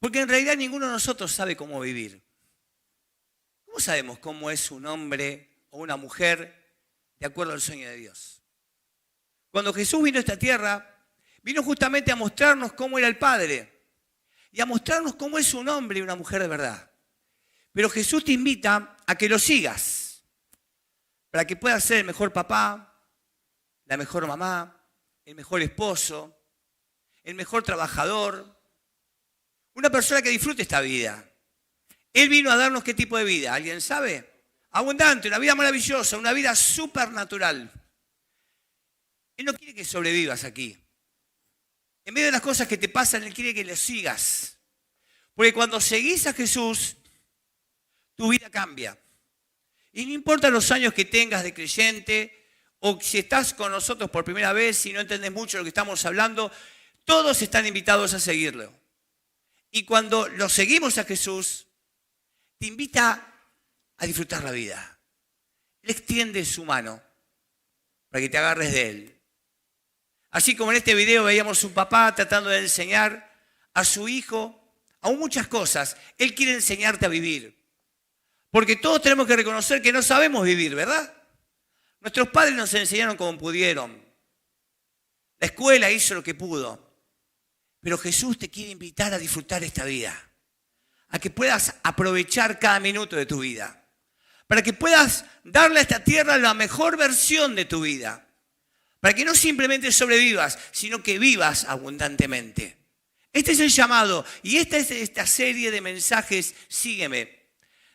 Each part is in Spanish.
Porque en realidad ninguno de nosotros sabe cómo vivir. ¿Cómo sabemos cómo es un hombre o una mujer de acuerdo al sueño de Dios? Cuando Jesús vino a esta tierra, vino justamente a mostrarnos cómo era el Padre y a mostrarnos cómo es un hombre y una mujer de verdad. Pero Jesús te invita a que lo sigas para que puedas ser el mejor papá, la mejor mamá, el mejor esposo, el mejor trabajador, una persona que disfrute esta vida. Él vino a darnos qué tipo de vida, ¿alguien sabe? Abundante, una vida maravillosa, una vida supernatural. Él no quiere que sobrevivas aquí. En medio de las cosas que te pasan, Él quiere que le sigas. Porque cuando seguís a Jesús, tu vida cambia. Y no importa los años que tengas de creyente, o si estás con nosotros por primera vez, si no entendés mucho lo que estamos hablando, todos están invitados a seguirlo. Y cuando lo seguimos a Jesús, te invita a disfrutar la vida. Él extiende su mano para que te agarres de Él. Así como en este video veíamos un papá tratando de enseñar a su hijo aún muchas cosas. Él quiere enseñarte a vivir. Porque todos tenemos que reconocer que no sabemos vivir, ¿verdad? Nuestros padres nos enseñaron como pudieron. La escuela hizo lo que pudo. Pero Jesús te quiere invitar a disfrutar esta vida. A que puedas aprovechar cada minuto de tu vida. Para que puedas darle a esta tierra la mejor versión de tu vida. Para que no simplemente sobrevivas, sino que vivas abundantemente. Este es el llamado y esta es esta serie de mensajes, Sígueme,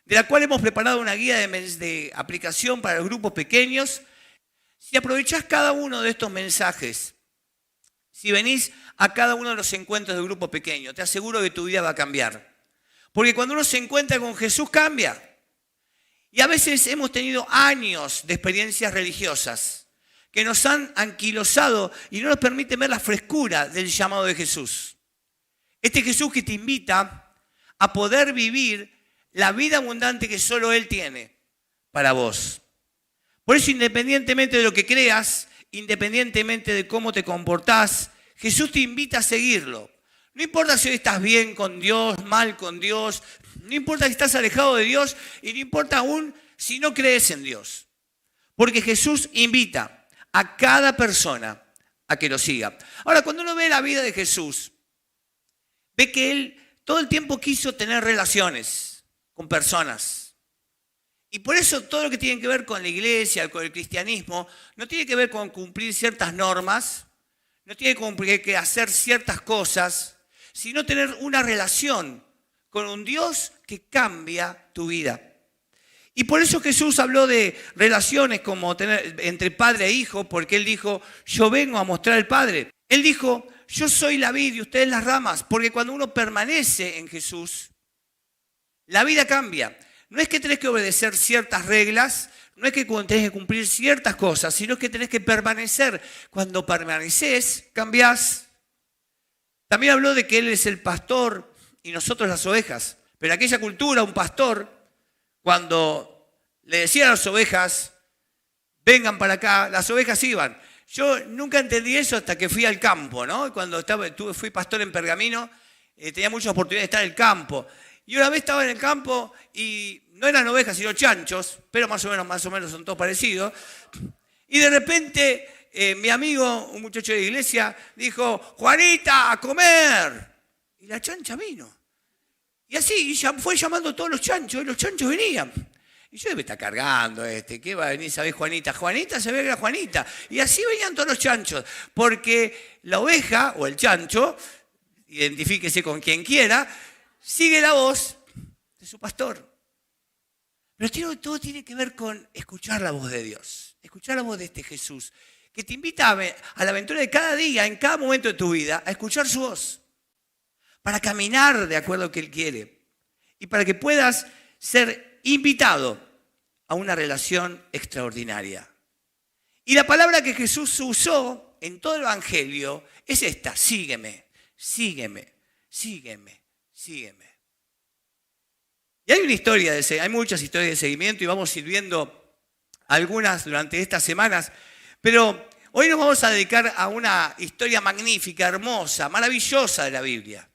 de la cual hemos preparado una guía de aplicación para los grupos pequeños. Si aprovechás cada uno de estos mensajes, si venís a cada uno de los encuentros del grupo pequeño, te aseguro que tu vida va a cambiar. Porque cuando uno se encuentra con Jesús, cambia. Y a veces hemos tenido años de experiencias religiosas que nos han anquilosado y no nos permiten ver la frescura del llamado de Jesús. Este Jesús que te invita a poder vivir la vida abundante que solo Él tiene para vos. Por eso, independientemente de lo que creas, independientemente de cómo te comportás, Jesús te invita a seguirlo. No importa si hoy estás bien con Dios, mal con Dios, no importa si estás alejado de Dios y no importa aún si no crees en Dios. Porque Jesús invita a cada persona a que lo siga. Ahora, cuando uno ve la vida de Jesús, ve que Él todo el tiempo quiso tener relaciones con personas. Y por eso todo lo que tiene que ver con la iglesia, con el cristianismo, no tiene que ver con cumplir ciertas normas, no tiene que hacer ciertas cosas, sino tener una relación con un Dios que cambia tu vida. Y por eso Jesús habló de relaciones como entre padre e hijo, porque Él dijo, yo vengo a mostrar al Padre. Él dijo, yo soy la vid y ustedes las ramas, porque cuando uno permanece en Jesús, la vida cambia. No es que tenés que obedecer ciertas reglas, no es que tenés que cumplir ciertas cosas, sino que tenés que permanecer. Cuando permaneces, cambiás. También habló de que Él es el pastor y nosotros las ovejas. Pero en aquella cultura, un pastor, cuando le decía a las ovejas, vengan para acá, las ovejas iban. Yo nunca entendí eso hasta que fui al campo, ¿no? Cuando fui pastor en Pergamino, tenía mucha oportunidad de estar en el campo. Y una vez estaba en el campo y no eran ovejas, sino chanchos, pero más o menos son todos parecidos. Y de repente mi amigo, un muchacho de la iglesia, dijo, Juanita, a comer. Y la chancha vino. Y así fue llamando a todos los chanchos, y los chanchos venían. Y yo debe estar cargando ¿qué va a venir? ¿Sabés Juanita? Juanita, sabía que era Juanita. Y así venían todos los chanchos, porque la oveja o el chancho, identifíquese con quien quiera, sigue la voz de su pastor. Pero todo tiene que ver con escuchar la voz de Dios, escuchar la voz de este Jesús, que te invita a la aventura de cada día, en cada momento de tu vida, a escuchar su voz, para caminar de acuerdo a lo que Él quiere y para que puedas ser invitado a una relación extraordinaria. Y la palabra que Jesús usó en todo el Evangelio es esta, sígueme, sígueme, sígueme, sígueme. Y hay hay muchas historias de seguimiento y vamos a ir viendo algunas durante estas semanas, pero hoy nos vamos a dedicar a una historia magnífica, hermosa, maravillosa de la Biblia.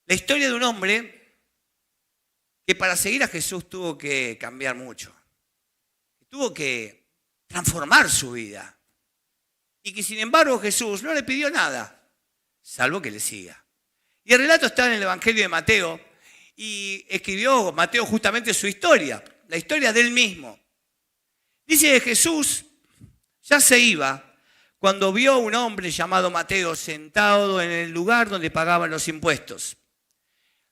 La historia de un hombre que para seguir a Jesús tuvo que cambiar mucho. Tuvo que transformar su vida. Y que sin embargo Jesús no le pidió nada, salvo que le siga. Y el relato está en el Evangelio de Mateo y escribió Mateo justamente su historia, la historia de él mismo. Dice que Jesús ya se iba cuando vio a un hombre llamado Mateo sentado en el lugar donde pagaban los impuestos.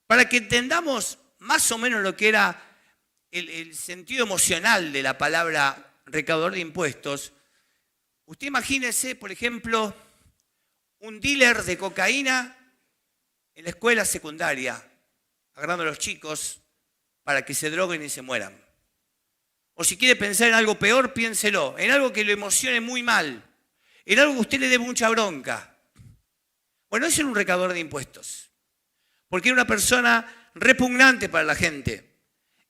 Para que entendamos más o menos lo que era el sentido emocional de la palabra recaudador de impuestos, usted imagínese, por ejemplo, un dealer de cocaína en la escuela secundaria, agarrando a los chicos para que se droguen y se mueran. O si quiere pensar en algo peor, piénselo, en algo que lo emocione muy mal, en algo que usted le dé mucha bronca. Bueno, ese era un recaudador de impuestos, porque era una persona repugnante para la gente.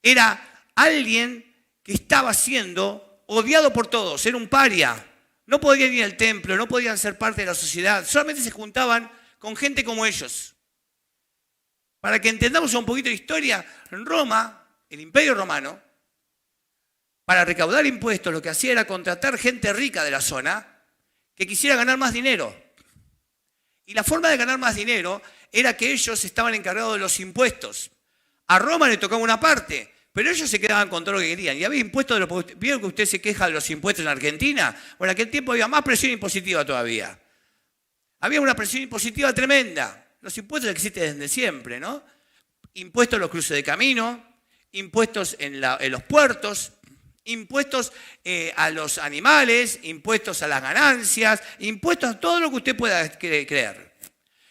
Era alguien que estaba siendo odiado por todos, era un paria. No podían ir al templo, no podían ser parte de la sociedad, solamente se juntaban con gente como ellos. Para que entendamos un poquito de historia, en Roma, el Imperio Romano, para recaudar impuestos lo que hacía era contratar gente rica de la zona que quisiera ganar más dinero. Y la forma de ganar más dinero era que ellos estaban encargados de los impuestos. A Roma le tocaba una parte, pero ellos se quedaban con todo lo que querían. Y había impuestos, ¿vieron que usted se queja de los impuestos en Argentina? Bueno, en aquel tiempo había más presión impositiva todavía. Había una presión impositiva tremenda. Los impuestos existen desde siempre, ¿no? Impuestos a los cruces de camino, impuestos en los puertos, impuestos a los animales, impuestos a las ganancias, impuestos a todo lo que usted pueda creer.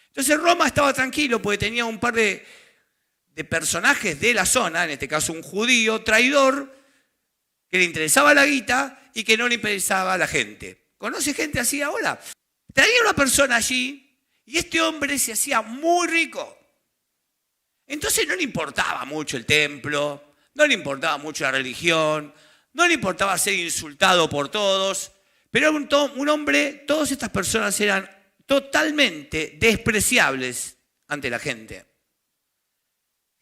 Entonces Roma estaba tranquilo porque tenía un par de personajes de la zona, en este caso un judío traidor, que le interesaba la guita y que no le interesaba a la gente. ¿Conoce gente así ahora? Traía una persona allí y este hombre se hacía muy rico. Entonces no le importaba mucho el templo, no le importaba mucho la religión, no le importaba ser insultado por todos, pero era un hombre, todas estas personas eran totalmente despreciables ante la gente.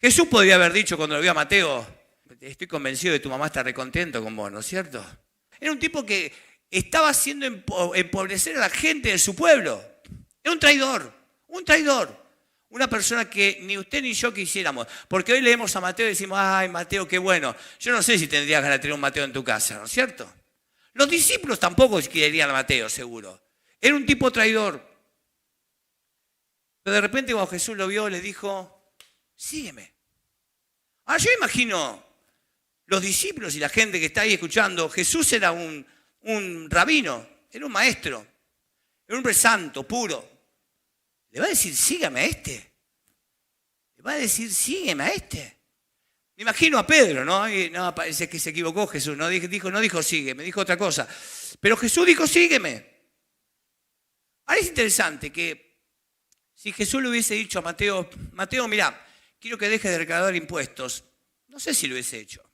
Jesús podría haber dicho cuando lo vio a Mateo, estoy convencido de que tu mamá está recontento con vos, ¿no es cierto? Era un tipo que estaba haciendo empobrecer a la gente de su pueblo. Era un traidor, una persona que ni usted ni yo quisiéramos. Porque hoy leemos a Mateo y decimos, ay, Mateo, qué bueno. Yo no sé si tendrías ganas de tener un Mateo en tu casa, ¿no es cierto? Los discípulos tampoco querían a Mateo, seguro. Era un tipo traidor. Pero de repente cuando Jesús lo vio, le dijo, sígueme. Ahora yo imagino los discípulos y la gente que está ahí escuchando, Jesús era un rabino, era un maestro, era un hombre santo, puro. ¿Le va a decir, sígame a este? ¿Le va a decir, sígueme a este? Me imagino a Pedro, ¿no? Y no, parece que se equivocó Jesús, no dijo sígueme, dijo otra cosa. Pero Jesús dijo, sígueme. Ahora es interesante que si Jesús le hubiese dicho a Mateo, Mateo, mira, quiero que dejes de recaudar impuestos, no sé si lo hubiese hecho.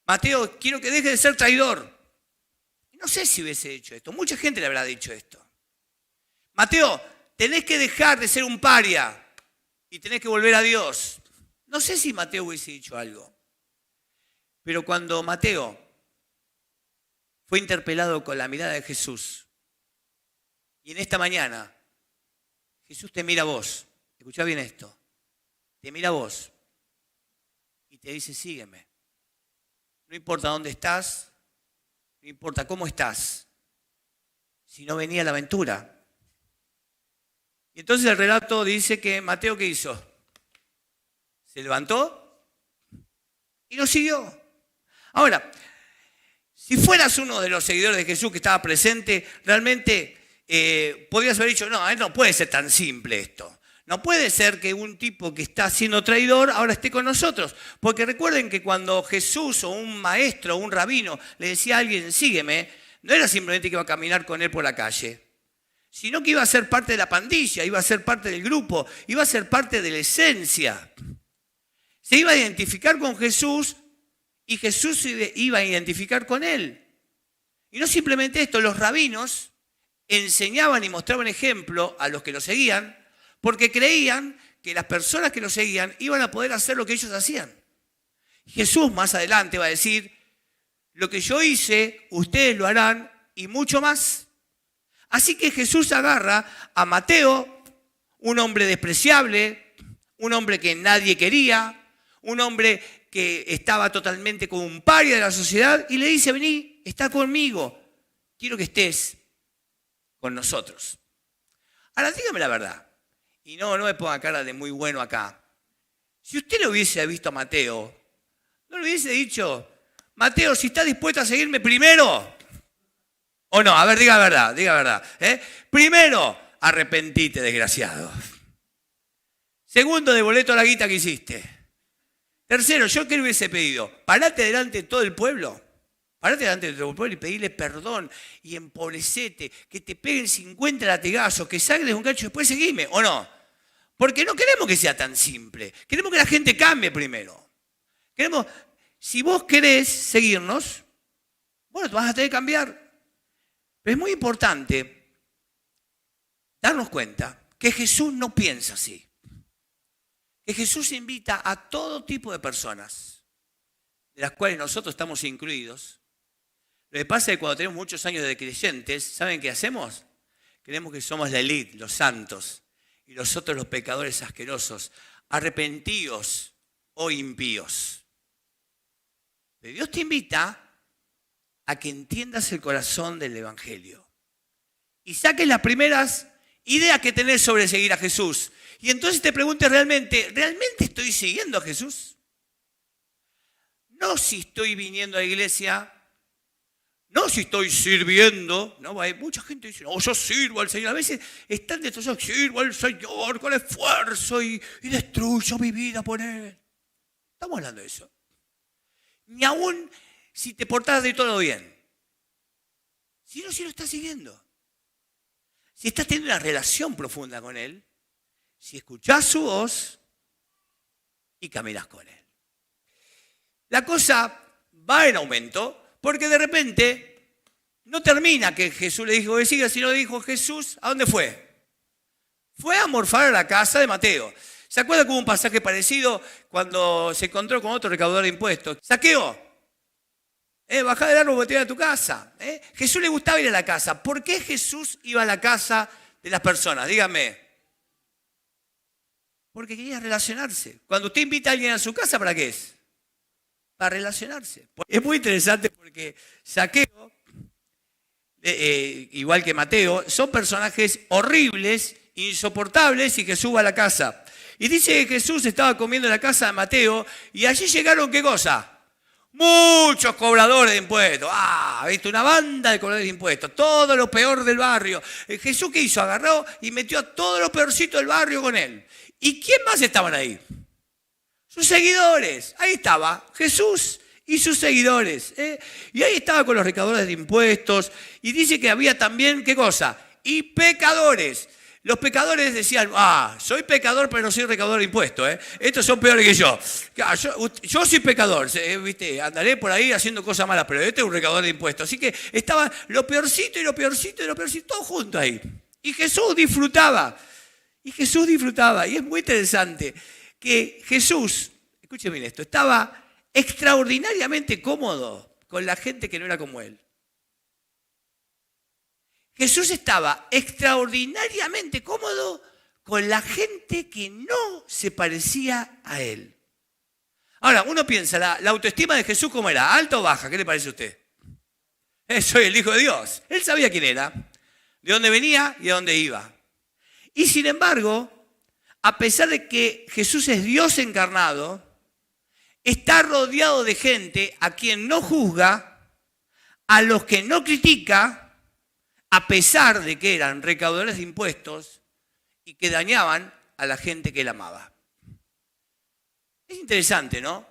Mateo, quiero que dejes de ser traidor. No sé si hubiese hecho esto. Mucha gente le habrá dicho esto. Mateo, tenés que dejar de ser un paria y tenés que volver a Dios. No sé si Mateo hubiese dicho algo. Pero cuando Mateo fue interpelado con la mirada de Jesús, y en esta mañana Jesús te mira a vos, escuchá bien esto, te mira a vos y te dice, sígueme. No importa dónde estás, no importa cómo estás, si no venía la aventura. Y entonces el relato dice que Mateo, ¿qué hizo? Se levantó y lo siguió. Ahora, si fueras uno de los seguidores de Jesús que estaba presente, realmente podrías haber dicho, no puede ser tan simple esto. No puede ser que un tipo que está siendo traidor ahora esté con nosotros. Porque recuerden que cuando Jesús o un maestro o un rabino le decía a alguien, sígueme, no era simplemente que iba a caminar con él por la calle, sino que iba a ser parte de la pandilla, iba a ser parte del grupo, iba a ser parte de la esencia. Se iba a identificar con Jesús y Jesús se iba a identificar con él. Y no simplemente esto, los rabinos enseñaban y mostraban ejemplo a los que lo seguían porque creían que las personas que lo seguían iban a poder hacer lo que ellos hacían. Jesús más adelante va a decir, lo que yo hice, ustedes lo harán y mucho más. Así que Jesús agarra a Mateo, un hombre despreciable, un hombre que nadie quería, un hombre que estaba totalmente como un paria de la sociedad y le dice, vení, está conmigo, quiero que estés con nosotros. Ahora dígame la verdad, y no me ponga cara de muy bueno acá. Si usted lo hubiese visto a Mateo, ¿no le hubiese dicho, Mateo, si está dispuesto a seguirme primero? ¿O no? A ver, diga la verdad. Primero, arrepentite, desgraciado. Segundo, devolvé toda la guita que hiciste. Tercero, ¿yo qué le hubiese pedido? Parate delante de todo el pueblo. Parate delante de todo el pueblo y pedirle perdón y empobrecete, que te peguen 50 latigazos, que sangres un cacho y después seguime, ¿o no? Porque no queremos que sea tan simple. Queremos que la gente cambie primero. Si vos querés seguirnos, bueno, te vas a tener que cambiar. Pero es muy importante darnos cuenta que Jesús no piensa así. Que Jesús invita a todo tipo de personas, de las cuales nosotros estamos incluidos. Lo que pasa es que cuando tenemos muchos años de creyentes, ¿saben qué hacemos? Creemos que somos la élite, los santos, y los otros los pecadores asquerosos, arrepentidos o impíos. Pero Dios te invita a que entiendas el corazón del Evangelio y saques las primeras ideas que tenés sobre seguir a Jesús. Y entonces te preguntes ¿realmente estoy siguiendo a Jesús? No si estoy viniendo a la iglesia, no si estoy sirviendo. No, hay mucha gente que dice, no, yo sirvo al Señor. A veces están destrozados, sirvo al Señor con esfuerzo y destruyo mi vida por Él. Estamos hablando de eso. Ni aún si te portás de todo bien. Si lo estás siguiendo. Si estás teniendo una relación profunda con Él, si escuchás su voz y caminás con Él. La cosa va en aumento porque de repente no termina que Jesús le dijo que siga, sino dijo Jesús, ¿a dónde fue? Fue a morfar a la casa de Mateo. ¿Se acuerdan que hubo un pasaje parecido cuando se encontró con otro recaudador de impuestos? Saqueo. Bajá del árbol que te a tu casa. Jesús le gustaba ir a la casa. ¿Por qué Jesús iba a la casa de las personas? Dígame. Porque quería relacionarse. Cuando usted invita a alguien a su casa, ¿para qué es? Para relacionarse. Es muy interesante porque Saqueo, igual que Mateo, son personajes horribles, insoportables, y Jesús va a la casa. Y dice que Jesús estaba comiendo en la casa de Mateo y allí llegaron, ¿qué cosa? Muchos cobradores de impuestos. ¿Viste? Una banda de cobradores de impuestos. Todo lo peor del barrio. Jesús, ¿qué hizo? Agarró y metió a todo lo peorcito del barrio con él. ¿Y quién más estaban ahí? Sus seguidores. Ahí estaba Jesús y sus seguidores. Y ahí estaba con los recaudadores de impuestos. Y dice que había también, ¿qué cosa? Y pecadores. Los pecadores decían, soy pecador pero no soy recaudador de impuestos. Estos son peores que yo. Yo soy pecador, ¿viste? Andaré por ahí haciendo cosas malas, pero este es un recaudador de impuestos. Así que estaba lo peorcito y lo peorcito y lo peorcito, todo junto ahí. Y Jesús disfrutaba. Y es muy interesante que Jesús, escuchen bien esto, estaba extraordinariamente cómodo con la gente que no era como él. Jesús estaba extraordinariamente cómodo con la gente que no se parecía a él. Ahora, uno piensa, la autoestima de Jesús, ¿cómo era? ¿Alta o baja? ¿Qué le parece a usted? Soy el Hijo de Dios. Él sabía quién era, de dónde venía y a dónde iba. Y sin embargo, a pesar de que Jesús es Dios encarnado, está rodeado de gente a quien no juzga, a los que no critica, a pesar de que eran recaudadores de impuestos y que dañaban a la gente que él amaba. Es interesante, ¿no?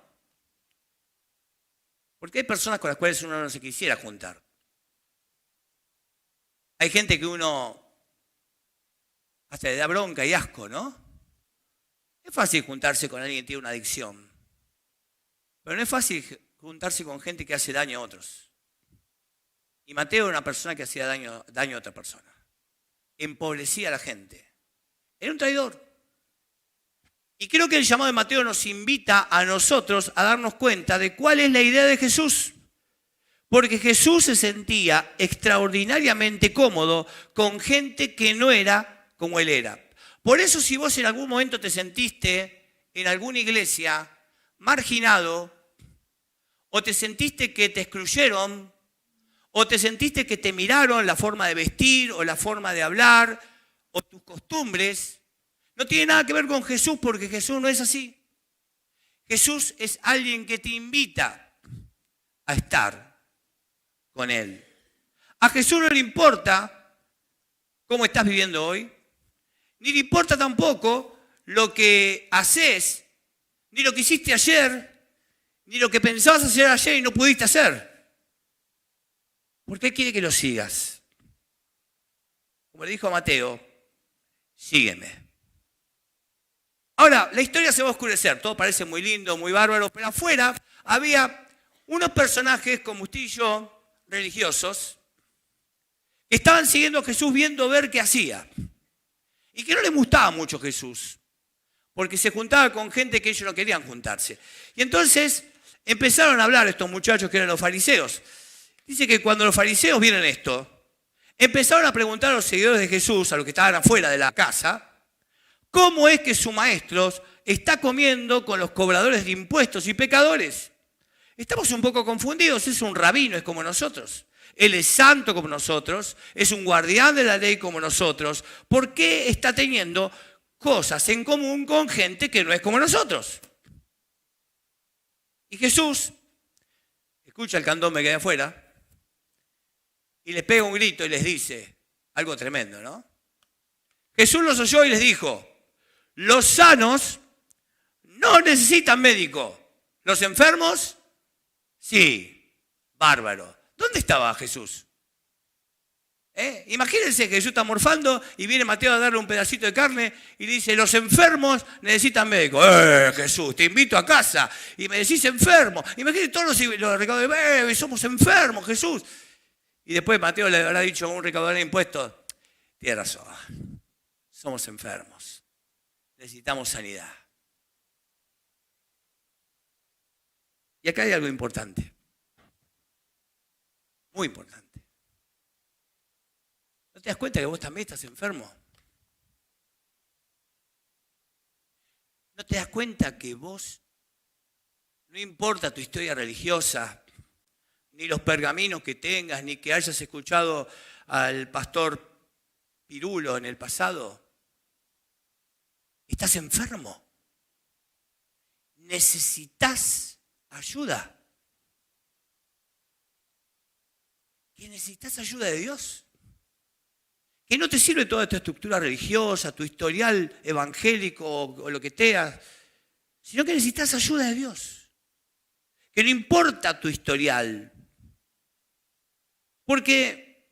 Porque hay personas con las cuales uno no se quisiera juntar. Hay gente que uno hasta le da bronca y asco, ¿no? Es fácil juntarse con alguien que tiene una adicción, pero no es fácil juntarse con gente que hace daño a otros. Y Mateo era una persona que hacía daño a otra persona. Empobrecía a la gente. Era un traidor. Y creo que el llamado de Mateo nos invita a nosotros a darnos cuenta de cuál es la idea de Jesús. Porque Jesús se sentía extraordinariamente cómodo con gente que no era como él era. Por eso si vos en algún momento te sentiste en alguna iglesia marginado, o te sentiste que te excluyeron, o te sentiste que te miraron la forma de vestir, o la forma de hablar, o tus costumbres, no tiene nada que ver con Jesús, porque Jesús no es así. Jesús es alguien que te invita a estar con Él. A Jesús no le importa cómo estás viviendo hoy, ni le importa tampoco lo que haces, ni lo que hiciste ayer, ni lo que pensabas hacer ayer y no pudiste hacer. Porque Él quiere que lo sigas. Como le dijo a Mateo, sígueme. Ahora, la historia se va a oscurecer, todo parece muy lindo, muy bárbaro, pero afuera había unos personajes como usted y yo, religiosos, que estaban siguiendo a Jesús viendo ver qué hacía. Y que no les gustaba mucho Jesús, porque se juntaba con gente que ellos no querían juntarse. Y entonces empezaron a hablar estos muchachos que eran los fariseos. Dice que cuando los fariseos vieron esto, empezaron a preguntar a los seguidores de Jesús, a los que estaban afuera de la casa, ¿cómo es que su maestro está comiendo con los cobradores de impuestos y pecadores? Estamos un poco confundidos, es un rabino, es como nosotros. Él es santo como nosotros, es un guardián de la ley como nosotros. ¿Por qué está teniendo cosas en común con gente que no es como nosotros? Y Jesús escucha el candombe que hay afuera y les pega un grito y les dice algo tremendo, ¿no? Jesús los oyó y les dijo: los sanos no necesitan médico. ¿Los enfermos? Sí. Bárbaro. ¿Dónde estaba Jesús? Imagínense que Jesús está morfando y viene Mateo a darle un pedacito de carne y le dice: los enfermos necesitan médico. Jesús, te invito a casa y me decís enfermo. Imagínense todos los recaudadores, somos enfermos, Jesús. Y después Mateo le habrá dicho a un recaudador de impuestos: tienes razón, somos enfermos. Necesitamos sanidad. Y acá hay algo importante. Muy importante. ¿No te das cuenta que vos también estás enfermo? ¿No te das cuenta que vos, no importa tu historia religiosa, ni los pergaminos que tengas, ni que hayas escuchado al pastor Pirulo en el pasado, estás enfermo? Necesitas ayuda. Que necesitas ayuda de Dios. Que no te sirve toda tu estructura religiosa, tu historial evangélico o lo que tengas, sino que necesitas ayuda de Dios. Que no importa tu historial, porque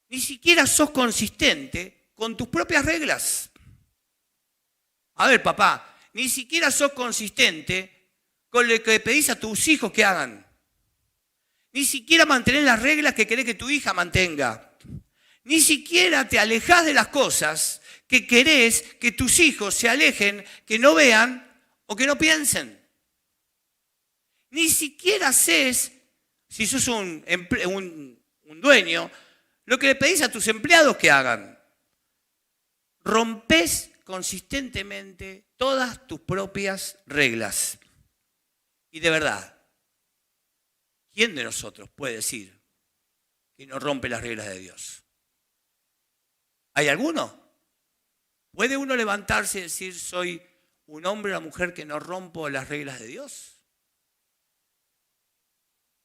ni siquiera sos consistente con tus propias reglas. A ver, papá, ni siquiera sos consistente con lo que pedís a tus hijos que hagan. Ni siquiera mantenés las reglas que querés que tu hija mantenga. Ni siquiera te alejás de las cosas que querés que tus hijos se alejen, que no vean o que no piensen. Ni siquiera haces, si sos un dueño, lo que le pedís a tus empleados que hagan. Rompés consistentemente todas tus propias reglas. Y de verdad, ¿quién de nosotros puede decir que no rompe las reglas de Dios? ¿Hay alguno? ¿Puede uno levantarse y decir: soy un hombre o una mujer que no rompo las reglas de Dios?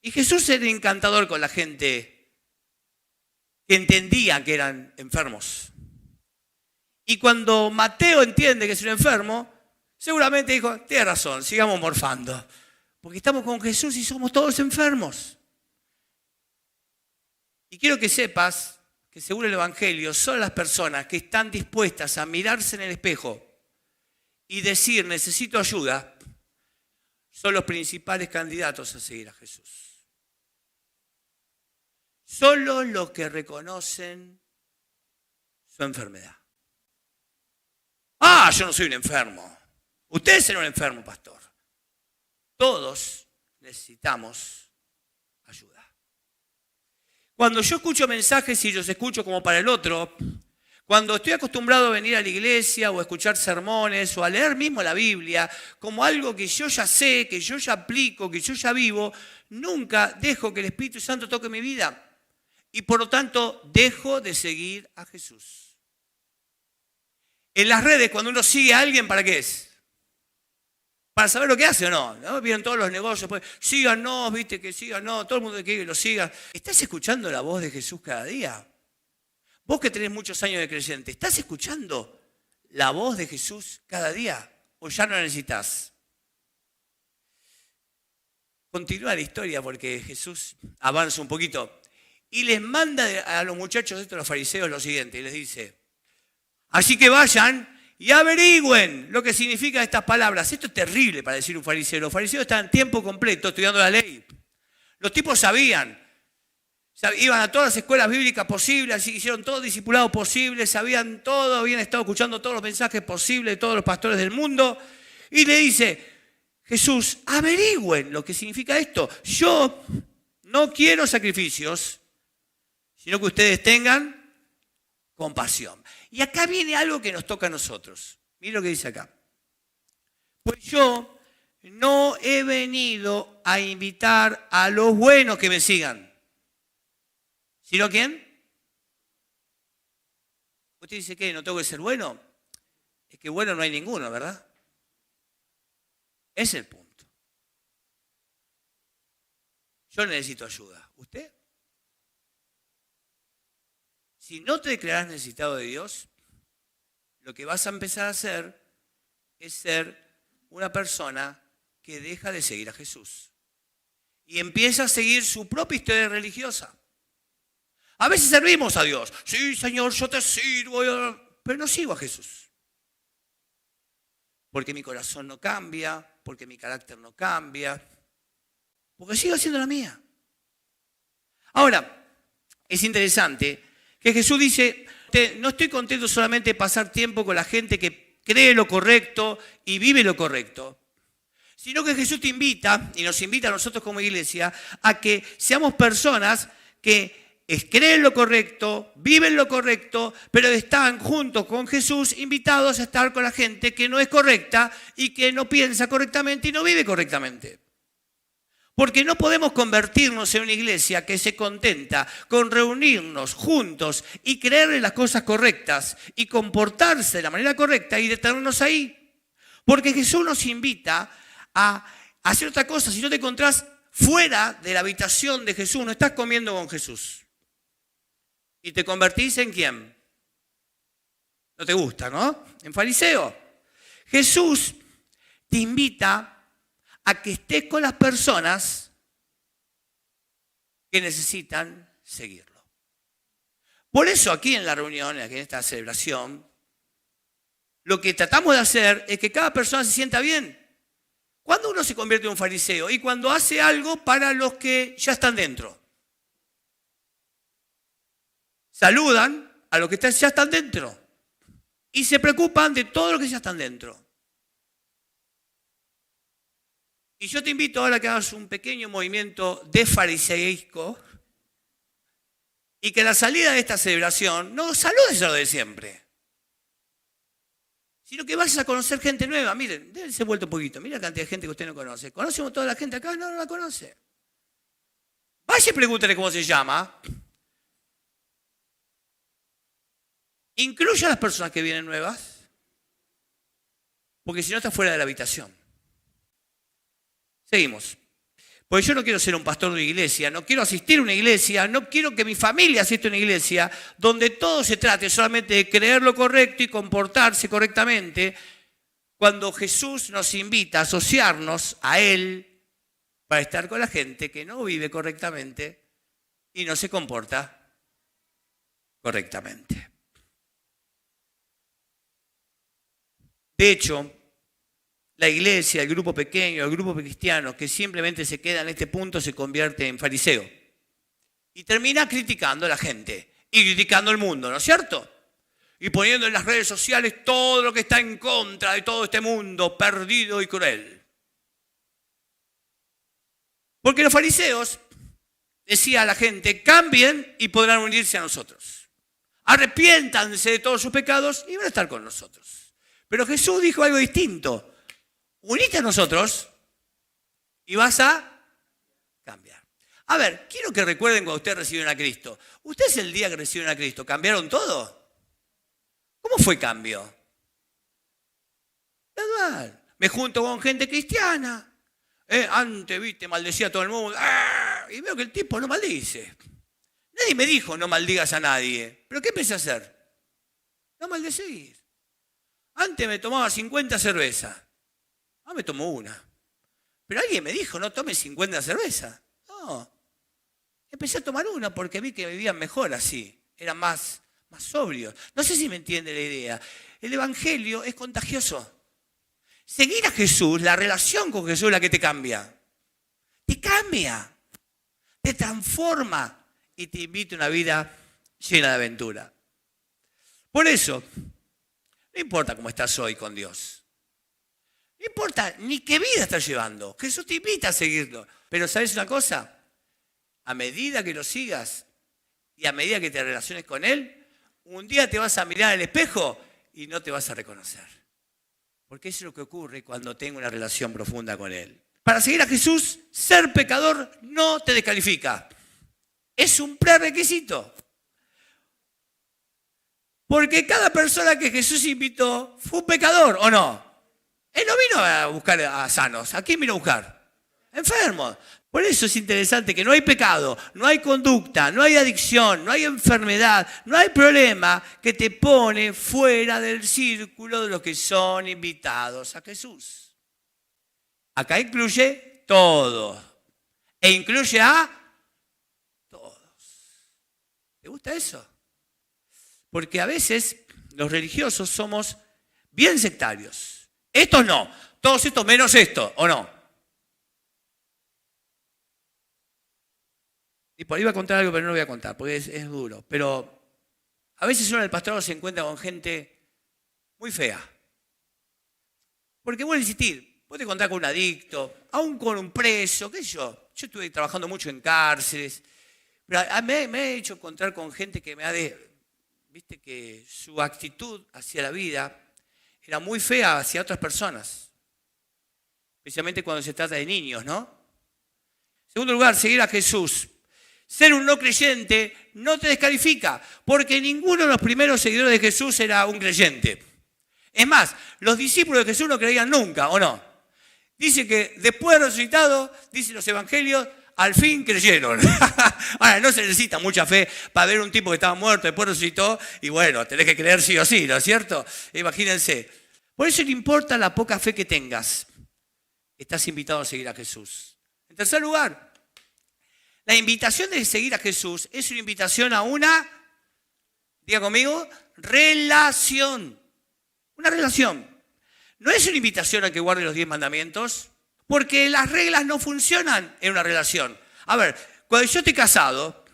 Y Jesús era encantador con la gente que entendía que eran enfermos. Y cuando Mateo entiende que es un enfermo, seguramente dijo: tienes razón, sigamos morfando. Porque estamos con Jesús y somos todos enfermos. Y quiero que sepas que según el Evangelio, son las personas que están dispuestas a mirarse en el espejo y decir: necesito ayuda, son los principales candidatos a seguir a Jesús. Solo los que reconocen su enfermedad. Ah, yo no soy un enfermo. Usted es un enfermo, pastor. Todos necesitamos ayuda. Cuando yo escucho mensajes y los escucho como para el otro, cuando estoy acostumbrado a venir a la iglesia o a escuchar sermones o a leer mismo la Biblia como algo que yo ya sé, que yo ya aplico, que yo ya vivo, nunca dejo que el Espíritu Santo toque mi vida. Y por lo tanto, dejo de seguir a Jesús. En las redes, cuando uno sigue a alguien, ¿para qué es? Para saber lo que hace o no. ¿No? Vienen todos los negocios, pues, síganos, viste, que síganos, todo el mundo quiere que lo siga. ¿Estás escuchando la voz de Jesús cada día? Vos que tenés muchos años de creyente, ¿estás escuchando la voz de Jesús cada día? ¿O ya no la necesitas? Continúa la historia porque Jesús avanza un poquito y les manda a los muchachos estos, los fariseos, lo siguiente, y les dice: así que vayan y averigüen lo que significan estas palabras. Esto es terrible para decir un fariseo. Los fariseos estaban tiempo completo estudiando la ley. Los tipos sabían. Iban a todas las escuelas bíblicas posibles, hicieron todo discipulado posible, sabían todo, habían estado escuchando todos los mensajes posibles de todos los pastores del mundo. Y le dice Jesús: averigüen lo que significa esto. Yo no quiero sacrificios, sino que ustedes tengan compasión. Y acá viene algo que nos toca a nosotros. Miren lo que dice acá. Pues yo no he venido a invitar a los buenos que me sigan. ¿Sino quién? Usted dice que no tengo que ser bueno. Es que bueno no hay ninguno, ¿verdad? Ese es el punto. Yo necesito ayuda. ¿Usted? Si no te declaras necesitado de Dios, lo que vas a empezar a hacer es ser una persona que deja de seguir a Jesús y empieza a seguir su propia historia religiosa. A veces servimos a Dios. Sí, Señor, yo te sirvo, pero no sigo a Jesús. Porque mi corazón no cambia, porque mi carácter no cambia, porque sigo haciendo la mía. Ahora, es interesante que Jesús dice: no estoy contento solamente de pasar tiempo con la gente que cree lo correcto y vive lo correcto, sino que Jesús te invita, y nos invita a nosotros como iglesia, a que seamos personas que creen lo correcto, viven lo correcto, pero están juntos con Jesús invitados a estar con la gente que no es correcta y que no piensa correctamente y no vive correctamente. Porque no podemos convertirnos en una iglesia que se contenta con reunirnos juntos y creer en las cosas correctas y comportarse de la manera correcta y detenernos ahí. Porque Jesús nos invita a hacer otra cosa. Si no te encontrás fuera de la habitación de Jesús, no estás comiendo con Jesús. ¿Y te convertís en quién? No te gusta, ¿no? En fariseo. Jesús te invita a que estés con las personas que necesitan seguirlo. Por eso aquí en la reunión, aquí en esta celebración, lo que tratamos de hacer es que cada persona se sienta bien. ¿Cuándo uno se convierte en un fariseo? Y cuando hace algo para los que ya están dentro. Saludan a los que ya están dentro y se preocupan de todos los que ya están dentro. Y yo te invito ahora a que hagas un pequeño movimiento de fariseísco y que a la salida de esta celebración no saludes a lo de siempre, sino que vayas a conocer gente nueva. Miren, déjense vuelto un poquito. Mira la cantidad de gente que usted no conoce. ¿Conocemos toda la gente acá? No, no la conoce. Vaya y pregúntale cómo se llama. Incluye a las personas que vienen nuevas, porque si no estás fuera de la habitación. Seguimos. Porque yo no quiero ser un pastor de una iglesia, no quiero asistir a una iglesia, no quiero que mi familia asista a una iglesia donde todo se trate solamente de creer lo correcto y comportarse correctamente, cuando Jesús nos invita a asociarnos a Él para estar con la gente que no vive correctamente y no se comporta correctamente. De hecho, la iglesia, el grupo pequeño, el grupo cristiano que simplemente se queda en este punto se convierte en fariseo y termina criticando a la gente y criticando al mundo, ¿no es cierto? y poniendo en las redes sociales todo lo que está en contra de todo este mundo perdido y cruel. Porque los fariseos decían a la gente, cambien y podrán unirse a nosotros. Arrepiéntanse de todos sus pecados y van a estar con nosotros. Pero Jesús dijo algo distinto. Unite a nosotros y vas a cambiar. A ver, quiero que recuerden cuando ustedes recibieron a Cristo. ¿Ustedes el día que recibieron a Cristo cambiaron todo? ¿Cómo fue cambio? Gradual. Me junto con gente cristiana. Antes, viste, maldecía a todo el mundo. Y veo que el tipo no maldice. Nadie me dijo no maldigas a nadie. ¿Pero qué empecé a hacer? No maldecir. Antes me tomaba 50 cervezas. Ahora me tomo una. Pero alguien me dijo no tomes 50 cervezas. No. Empecé a tomar una porque vi que vivían mejor así. Eran más sobrios. No sé si me entiende la idea. El evangelio es contagioso. Seguir a Jesús, la relación con Jesús es la que te cambia. Te cambia. Te transforma y te invita a una vida llena de aventura. Por eso, no importa cómo estás hoy con Dios. No importa ni qué vida estás llevando. Jesús te invita a seguirlo. Pero ¿sabes una cosa? A medida que lo sigas y a medida que te relaciones con Él, un día te vas a mirar al espejo y no te vas a reconocer. Porque eso es lo que ocurre cuando tengo una relación profunda con Él. Para seguir a Jesús, ser pecador no te descalifica. Es un prerequisito. Porque cada persona que Jesús invitó fue un pecador, ¿o no? Él no vino a buscar a sanos. ¿A quién vino a buscar? Enfermos. Por eso es interesante que no hay pecado, no hay conducta, no hay adicción, no hay enfermedad, no hay problema que te pone fuera del círculo de los que son invitados a Jesús. Acá incluye todo. E incluye a todos. ¿Te gusta eso? Porque a veces los religiosos somos bien sectarios. Estos no, todos estos menos esto, ¿o no? Y por ahí iba a contar algo, pero no lo voy a contar, porque es duro. Pero a veces uno en el pastorado se encuentra con gente muy fea. Porque vuelvo a insistir, vos te encontrás con un adicto, aún con un preso, qué sé yo. Yo estuve trabajando mucho en cárceles, pero me he hecho encontrar con gente que viste que su actitud hacia la vida era muy fea hacia otras personas. Especialmente cuando se trata de niños, ¿no? En segundo lugar, seguir a Jesús. Ser un no creyente no te descalifica, porque ninguno de los primeros seguidores de Jesús era un creyente. Es más, los discípulos de Jesús no creían nunca, ¿o no? Dice que después de resucitado, dicen los evangelios, al fin creyeron. Ahora, no se necesita mucha fe para ver un tipo que estaba muerto, después resucitó, y bueno, tenés que creer sí o sí, ¿no es cierto? Imagínense. Por eso no importa la poca fe que tengas, estás invitado a seguir a Jesús. En tercer lugar, la invitación de seguir a Jesús es una invitación a una, diga conmigo, relación. Una relación. No es una invitación a que guarde los 10 mandamientos, porque las reglas no funcionan en una relación. A ver, cuando yo estoy casado,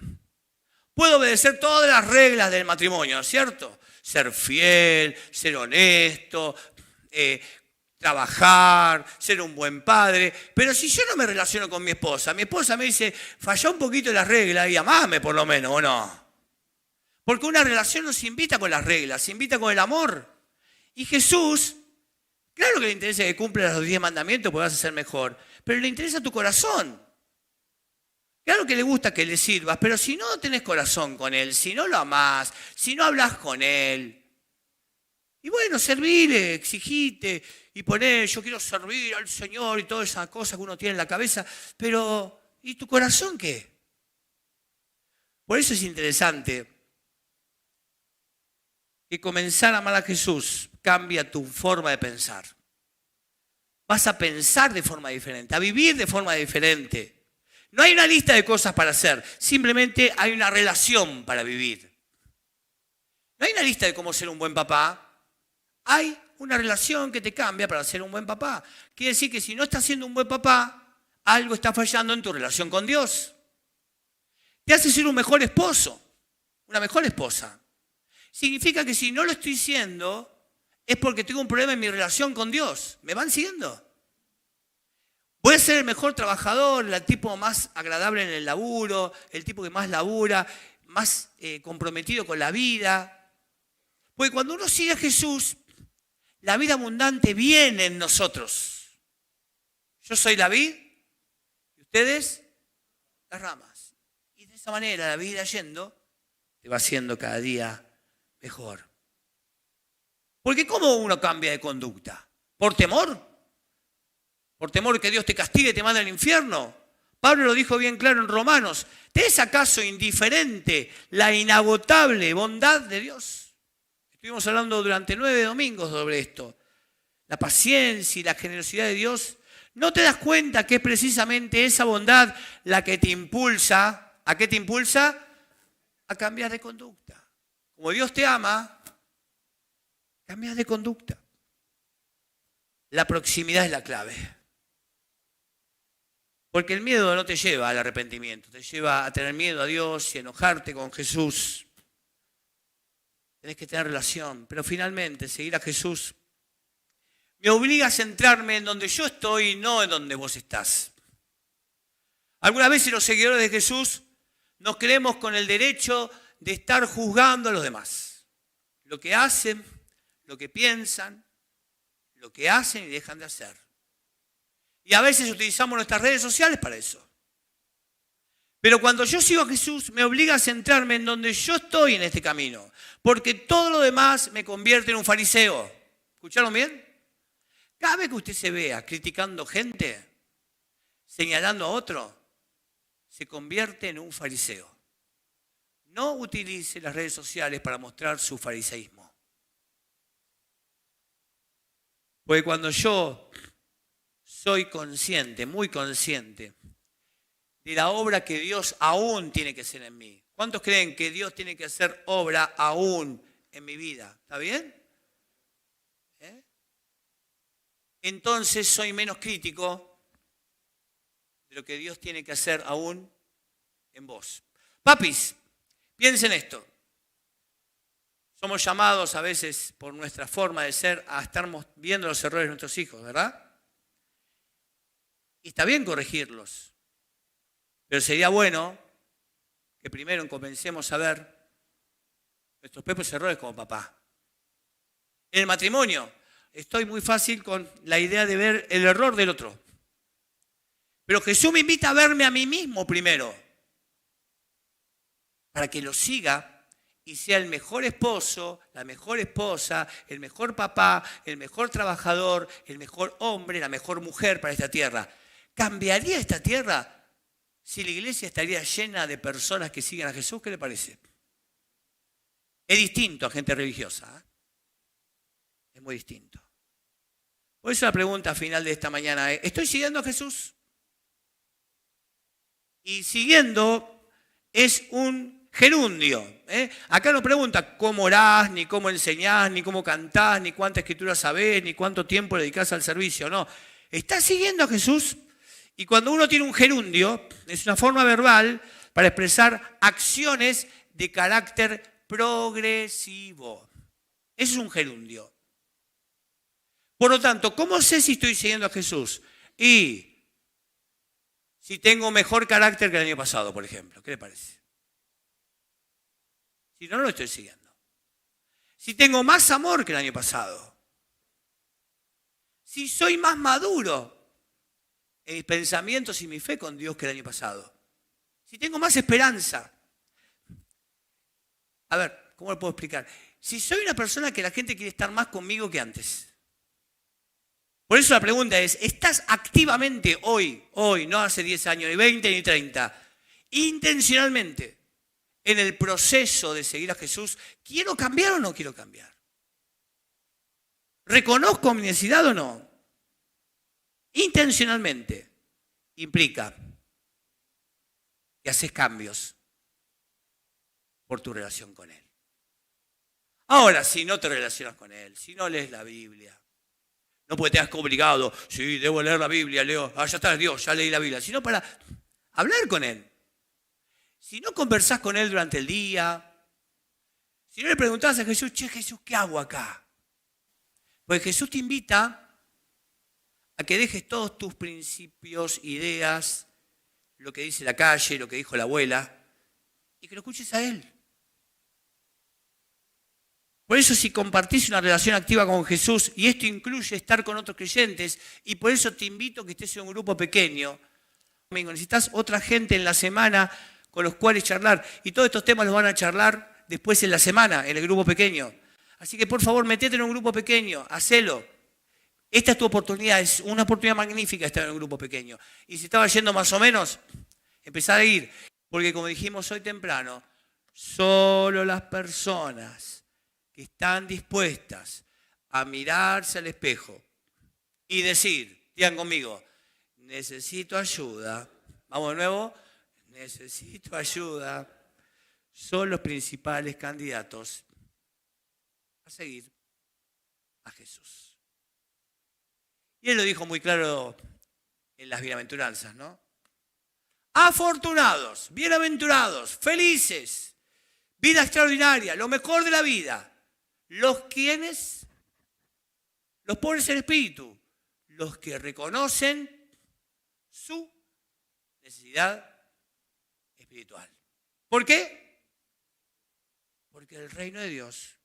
puedo obedecer todas las reglas del matrimonio, ¿cierto? Ser fiel, ser honesto, trabajar, ser un buen padre. Pero si yo no me relaciono con mi esposa me dice, falló un poquito las reglas y amame por lo menos, ¿o no? Porque una relación no se invita con las reglas, se invita con el amor. Y Jesús, claro que le interesa que cumplas los 10 mandamientos porque vas a ser mejor, pero le interesa tu corazón. Claro que le gusta que le sirvas, pero si no tenés corazón con Él, si no lo amás, si no hablas con Él, y bueno, servile, exigite y poné, yo quiero servir al Señor y todas esas cosas que uno tiene en la cabeza, pero ¿y tu corazón qué? Por eso es interesante que comenzar a amar a Jesús cambia tu forma de pensar. Vas a pensar de forma diferente, a vivir de forma diferente. No hay una lista de cosas para hacer, simplemente hay una relación para vivir. No hay una lista de cómo ser un buen papá. Hay una relación que te cambia para ser un buen papá. Quiere decir que si no estás siendo un buen papá, algo está fallando en tu relación con Dios. Te hace ser un mejor esposo, una mejor esposa. significa que si no lo estoy siendo, es porque tengo un problema en mi relación con Dios. ¿Me van siguiendo? Voy a ser el mejor trabajador, el tipo más agradable en el laburo, el tipo que más labura, más comprometido con la vida. Porque cuando uno sigue a Jesús, la vida abundante viene en nosotros. Yo soy la vid y ustedes las ramas. Y de esa manera la vida yendo te va haciendo cada día mejor. Porque ¿cómo uno cambia de conducta? ¿Por temor? ¿Por temor que Dios te castigue y te mande al infierno? Pablo lo dijo bien claro en Romanos. ¿Te es acaso indiferente la inagotable bondad de Dios? Estuvimos hablando durante 9 domingos sobre esto. La paciencia y la generosidad de Dios. ¿No te das cuenta que es precisamente esa bondad la que te impulsa? ¿A qué te impulsa? A cambiar de conducta. Como Dios te ama, cambias de conducta. La proximidad es la clave. Porque el miedo no te lleva al arrepentimiento, te lleva a tener miedo a Dios y enojarte con Jesús. Tenés que tener relación, pero finalmente seguir a Jesús me obliga a centrarme en donde yo estoy y no en donde vos estás. Algunas veces los seguidores de Jesús nos creemos con el derecho de estar juzgando a los demás. Lo que hacen, lo que piensan, lo que hacen y dejan de hacer. Y a veces utilizamos nuestras redes sociales para eso. Pero cuando yo sigo a Jesús, me obliga a centrarme en donde yo estoy en este camino. Porque todo lo demás me convierte en un fariseo. ¿Escucharon bien? Cada vez que usted se vea criticando gente, señalando a otro, se convierte en un fariseo. No utilice las redes sociales para mostrar su fariseísmo. Porque cuando yo soy consciente, muy consciente, de la obra que Dios aún tiene que hacer en mí. ¿Cuántos creen que Dios tiene que hacer obra aún en mi vida? ¿Está bien? Entonces soy menos crítico de lo que Dios tiene que hacer aún en vos. Papis, piensen esto. Somos llamados a veces por nuestra forma de ser a estar viendo los errores de nuestros hijos, ¿verdad? Y está bien corregirlos, pero sería bueno que primero comencemos a ver nuestros propios errores como papá. En el matrimonio estoy muy fácil con la idea de ver el error del otro. Pero Jesús me invita a verme a mí mismo primero, para que lo siga y sea el mejor esposo, la mejor esposa, el mejor papá, el mejor trabajador, el mejor hombre, la mejor mujer para esta tierra. ¿Cambiaría esta tierra si la iglesia estaría llena de personas que siguen a Jesús? ¿Qué le parece? Es distinto a gente religiosa. Es muy distinto. Por eso la pregunta final de esta mañana es, ¿estoy siguiendo a Jesús? Y siguiendo es un gerundio. Acá no pregunta cómo orás, ni cómo enseñás, ni cómo cantás, ni cuánta escritura sabés, ni cuánto tiempo dedicás al servicio. No, ¿estás siguiendo a Jesús? Y cuando uno tiene un gerundio, es una forma verbal para expresar acciones de carácter progresivo. Eso es un gerundio. Por lo tanto, ¿cómo sé si estoy siguiendo a Jesús? Y si tengo mejor carácter que el año pasado, por ejemplo. ¿Qué le parece? Si no, no lo estoy siguiendo. Si tengo más amor que el año pasado. Si soy más maduro en mis pensamientos y mi fe con Dios que el año pasado. Si tengo más esperanza. A ver, ¿cómo lo puedo explicar? Si soy una persona que la gente quiere estar más conmigo que antes. Por eso la pregunta es, ¿estás activamente hoy, no hace 10 años, ni 20, ni 30, intencionalmente en el proceso de seguir a Jesús? ¿Quiero cambiar o no quiero cambiar? ¿Reconozco mi necesidad o no? Intencionalmente implica que haces cambios por tu relación con Él. Ahora, si no te relacionas con Él, si no lees la Biblia, no porque te has obligado, sí, debo leer la Biblia, leo, ya está Dios, ya leí la Biblia, sino para hablar con Él. Si no conversás con Él durante el día, Si no le preguntabas a Jesús, che, Jesús, ¿qué hago acá? Pues Jesús te invita a que dejes todos tus principios, ideas, lo que dice la calle, lo que dijo la abuela, y que lo escuches a Él. Por eso si compartís una relación activa con Jesús, y esto incluye estar con otros creyentes, y por eso te invito a que estés en un grupo pequeño, necesitas otra gente en la semana con los cuales charlar, y todos estos temas los van a charlar después en la semana, en el grupo pequeño. Así que por favor, metete en un grupo pequeño, hacelo. Esta es tu oportunidad, es una oportunidad magnífica estar en un grupo pequeño. Y si estaba yendo más o menos, empezar a ir. Porque como dijimos hoy temprano, solo las personas que están dispuestas a mirarse al espejo y decir, digan conmigo, necesito ayuda. Vamos de nuevo, necesito ayuda. Son los principales candidatos a seguir a Jesús. Y Él lo dijo muy claro en las bienaventuranzas, ¿no? Afortunados, bienaventurados, felices, vida extraordinaria, lo mejor de la vida. Los quienes, los pobres en espíritu, los que reconocen su necesidad espiritual. ¿Por qué? Porque el reino de Dios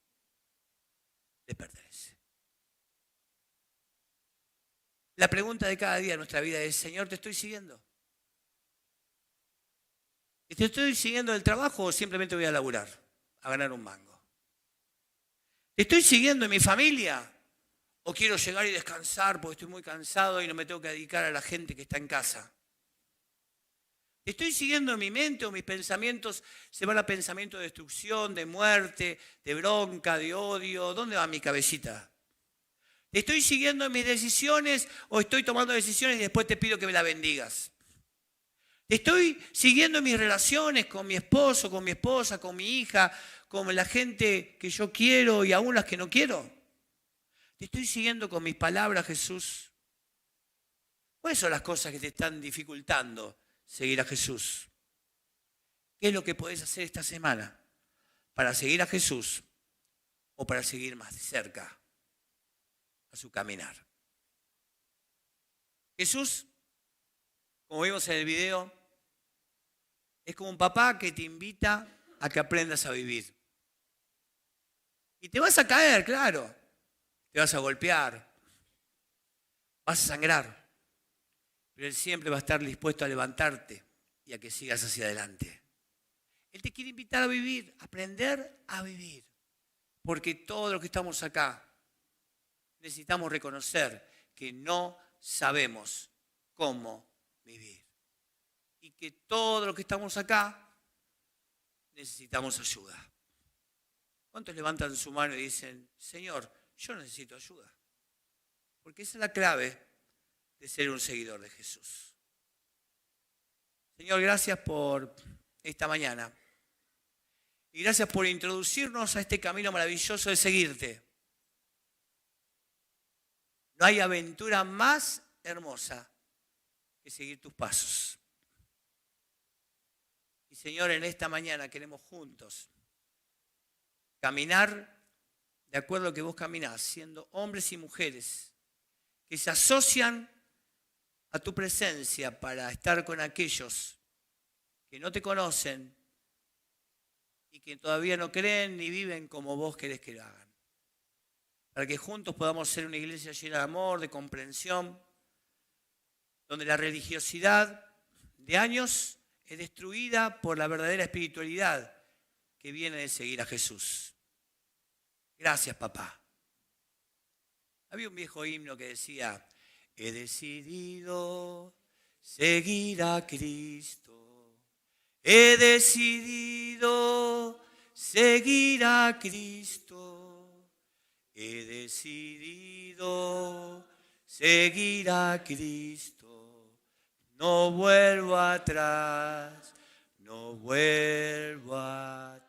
les pertenece. La pregunta de cada día en nuestra vida es, Señor, ¿te estoy siguiendo? ¿Te estoy siguiendo del trabajo o simplemente voy a laburar, a ganar un mango? ¿Te estoy siguiendo en mi familia o quiero llegar y descansar porque estoy muy cansado y no me tengo que dedicar a la gente que está en casa? ¿Te estoy siguiendo en mi mente o mis pensamientos se van a pensamientos de destrucción, de muerte, de bronca, de odio? ¿Dónde va mi cabecita? ¿Te estoy siguiendo en mis decisiones o estoy tomando decisiones y después te pido que me la bendigas? ¿Te estoy siguiendo en mis relaciones con mi esposo, con mi esposa, con mi hija, con la gente que yo quiero y aún las que no quiero? ¿Te estoy siguiendo con mis palabras, Jesús? ¿Cuáles son las cosas que te están dificultando seguir a Jesús? ¿Qué es lo que podés hacer esta semana para seguir a Jesús o para seguir más de cerca a su caminar? Jesús, como vimos en el video, es como un papá que te invita a que aprendas a vivir. Y te vas a caer, claro. Te vas a golpear. Vas a sangrar. Pero Él siempre va a estar dispuesto a levantarte y a que sigas hacia adelante. Él te quiere invitar a vivir, a aprender a vivir. Porque todos los que estamos acá necesitamos reconocer que no sabemos cómo vivir. Y que todos los que estamos acá necesitamos ayuda. ¿Cuántos levantan su mano y dicen, Señor, yo necesito ayuda? Porque esa es la clave de ser un seguidor de Jesús. Señor, gracias por esta mañana. Y gracias por introducirnos a este camino maravilloso de seguirte. No hay aventura más hermosa que seguir tus pasos. Y Señor, en esta mañana queremos juntos caminar de acuerdo a lo que vos caminás, siendo hombres y mujeres que se asocian a tu presencia para estar con aquellos que no te conocen y que todavía no creen ni viven como vos querés que lo hagan. Para que juntos podamos ser una iglesia llena de amor, de comprensión, donde la religiosidad de años es destruida por la verdadera espiritualidad que viene de seguir a Jesús. Gracias, papá. Había un viejo himno que decía, he decidido seguir a Cristo. He decidido seguir a Cristo. He decidido seguir a Cristo. No vuelvo atrás, no vuelvo atrás.